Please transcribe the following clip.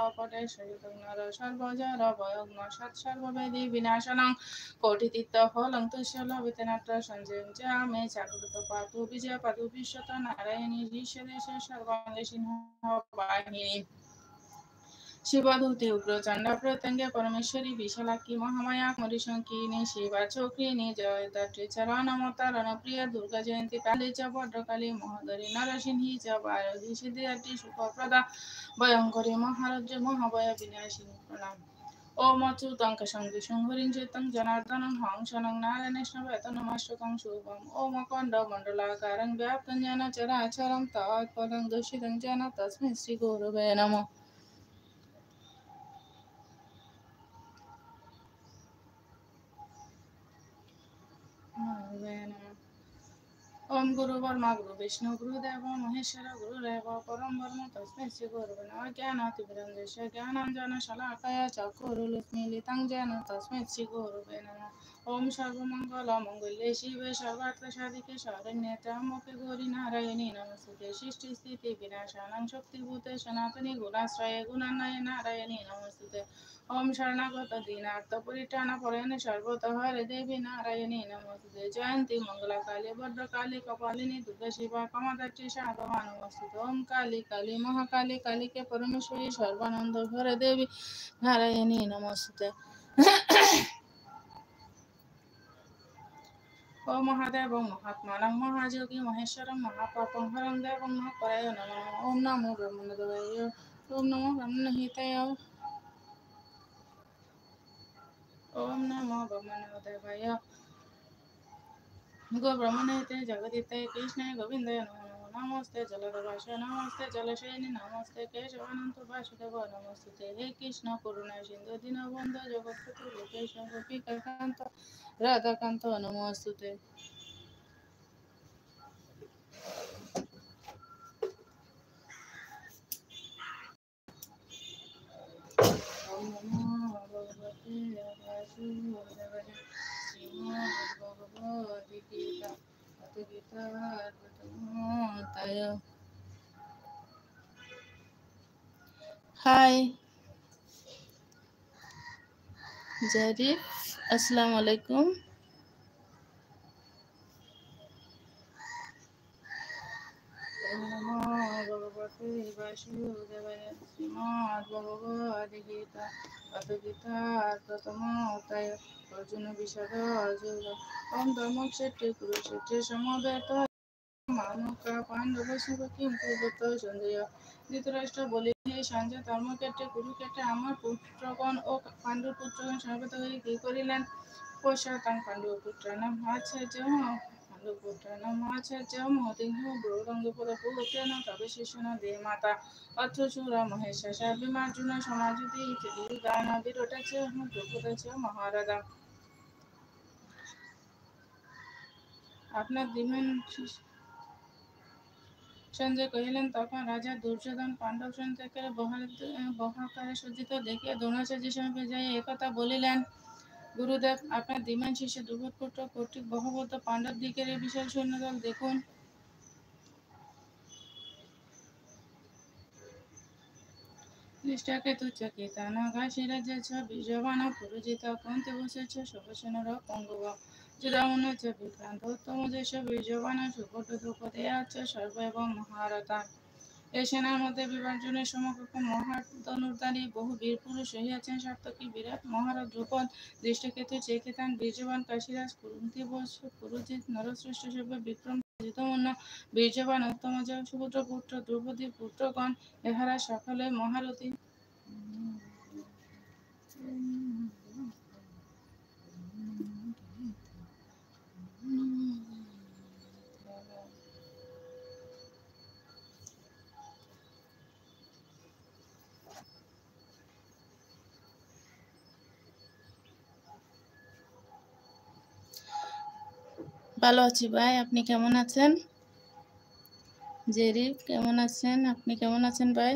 অপটে সহিতং নর সর্বজর ভয়গ্ন সৎসর্ববেদী বিনাশনং কোটিতীর্থ ফলং তুষ্য লভিতে নাট্য সঞ্জয়ং চ মে চাকুত পাতু বিজয় পাতু বিশ্বত নারায়ণী ঋষদেশ সর্বাঙ্গে সিংহ বাহিনী শিবদূতে উগ্রচণ্ডা প্রত্যঙ্গে পরমেশ্বরী বিশালাক্ষী মহামায়া মরিশঙ্কিনী শিবা চক্রিণী জয়দাত্রী চরণমতারণ প্রিয়া দুর্গা জয়ন্তী কালী চ ভদ্রকালী মহোদরী নরসিংহী চ বারহী সিদ্ধিদাত্রী সুখপ্রদা ভয়ঙ্করী মহারজ্য মহাভয় বিনাশিনী প্রণাম। ওম অচ্যুতং সংঘি সংহরিং চিত্তং জনার্দনং হংসনং নারায়ণেষ্ণবেতনমস্তকং শুভম ওম অখণ্ড মণ্ডলাকারং ব্যাপ্তং যেন চরাচরং তৎপদং দর্শিতং যেন তস্मै শ্রী গুরবে নমঃ। ओम गुरु ब्रह्मा गुरु विष्णु गुरुदेव महेश्वर गुरुदेव परम ब्रह्म तस्मै श्री गुरुवे नमः। ज्ञानातिमिरन्धस्य ज्ञानाञ्जनशलाकया चक्षुरुन्मीलितं येन तस्मै श्री गुरुवे नमः। ओम सर्वमङ्गलमाङ्गल्ये शिवे सर्वार्थसाधिके शरण्ये त्र्यम्बके गौरी नारायणी नमोस्तुते। सृष्टिस्थिति विनाशानां शक्तिभूते सनातनी गुणाश्रये गुणान्वये नारायणी नमोस्तुते। ओम शरणागत दीनार्थ परित्राण परायणे सर्वतोहरे देवी नारायणी नमोस्तुते। जयंती मंगलाकाली भद्रकाली कपालिनी दुर्गा शिवा कामदात्री शारदा नमोस्तुते। ओम काली काली महाकाली कालिके परमेश्वरी सर्वानंद घरे देवी नारायणी नमोस्तुते। ओम महादेव महात्मानं महायोगी महेश्वरं महापापं हरं देवं महापराय नमः। ओम नमो ब्रह्मणदेवाय ओम नमो ब्रह्मणहिताय ओम नमो ब्रह्मणदेवाय गो ब्रह्मणहिते जगदिते कृष्णाय गोविन्दाय नमो नमः। नमस्ते जलदभाषे नमस्ते जलशयिनि नमस्ते केशवानन्त वासुदेव नमस्ते। हे कृष्ण करुणा सिन्धु दीनबन्धु जगत्पते लोकेश गोपिकान्त राधाकान्त नमोस्तुते। ओम नमो भगवते वासुदेवाय श्रीमद्भगवद्गीता गीताय। हाय जरीफ अस्सलाम वालेकुम। ओम नमो भगवते वासुदेवाय श्रीमद्भगवद्गीता गीताय। अर्जुन विषाद अर्जुन ओम धर्मक्षेत्रे कुरुक्षेत्रे समवेत मानुका पांडव शिव किम कुरुत সঞ্জয়। ধৃতরাষ্ট্র বলিলেন, হে সঞ্জয়, ধর্মক্ষেত্রে কুরুক্ষেত্রে আমার পুত্রগণ ও পাণ্ডুর পুত্রগণ সমবেত হয়ে কি করিলেন? পশ্চাৎ পাণ্ডুপুত্রাণাম আচার্যঃ পাণ্ডুপুত্রাণাম আচার্যঃ মহতিঃ গৌরঙ্গপদপুত্রেণ তবেশিষ্যণ দেমাতা অত্র শূরা মহেশ্বর ভীমার্জুন সমাযুতি গান বিরোধ দ্রৌপদ মহারাজা। আপনার দিবেন সঞ্জয় কহিলেন, তখন রাজা দুর্যোধন পাণ্ডব সৈন্যকে বহাকারে সজ্জিত দেখিয়া দ্রোণাচার্যের সমীপে যাইয়া একথা বলিলেন। গুরুদেব, আপনার ধীমান শিষ্য দ্রুপদপুত্র কর্তৃক বহবদ্ধ পাণ্ডবদিগের এই বিশাল সৈন্যদল দেখুন। দৃষ্টাকেতু চকিতা নগাশিরাজ্য চ বীর্যবান পুরুজিত কুন্তিভূষচ শোভসেনর পঙ্গব যুধামন চ বিক্রান্ত উত্তমযশ বীর্যবান সুভদ্র দ্রৌপদেয়া চ সর্বৈব মহারথা। এই সেনার মধ্যে বিভার্জনের সমকক্ষ মহাধনুর্ধারী বহু বীর পুরুষ রহিয়াছেন। সাত্যকী বিরাট মহারথ দ্রুপদ, দৃষ্টকেতু চেকিতান বীর্যবান কাশীরাজ কুন্তিভূষ পুরুজিত নরশ্রেষ্ঠ সভ্য বিক্রম যুধমন্য বীর্যবান উত্তমজ সুপুত্র পুত্র দ্রৌপদীর পুত্রগণ, এহারা সকলে মহারথী। ভালো আছি ভাই, আপনি কেমন আছেন? জেরিফ কেমন আছেন? আপনি কেমন আছেন ভাই?